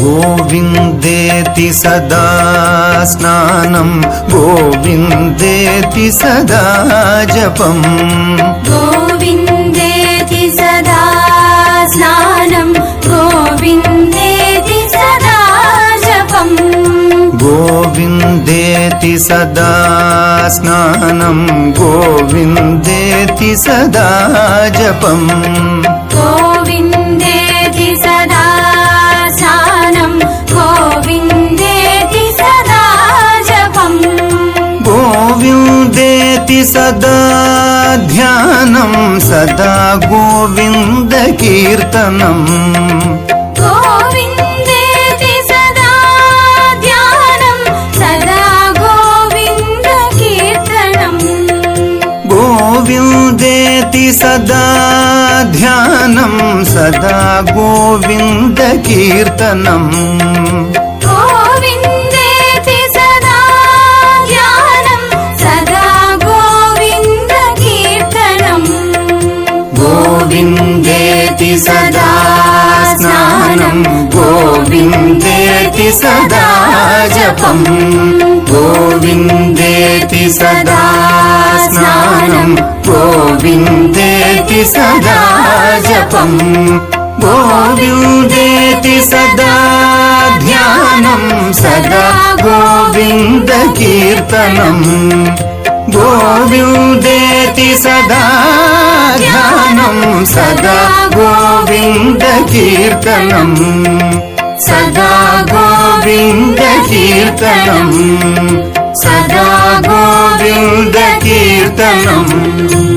गोविन्देति सदा स्नानं गोविन्देति सदा जपम् गोविन्देति सदा स्नानं गोविन्देति सदा जपम् गोविन्देति सदा स्नानं गोविन्देति सदा जपम् गोविन्देति सदा स्नानं गोविन्देति सदा जपम् गोविन्देति सदा ध्यानं सदा गोविन्द कीर्तनम् गोविन्देति सदा ध्यानं सदा गोविन्द कीर्तनम् गोविन्देति सदा ध्यानं सदा गोविन्द कीर्तनम् गोविन्देति सदा ध्यानं सदा गोविन्द कीर्तनम् गोविन्देति सदा स्नानं गोविन्देति सदा जपम् गोविन्देति सदा स्नानं गोविन्देति सदा जपम् गोविन्देति सदा ध्यानं सदा गोविन्द कीर्तनम् गोविन्देति सदा ध्यानं सदा गोविन्द कीर्तनम् सदा गोविन्द कीर्तनम् सदा गोविन्द कीर्तनम्।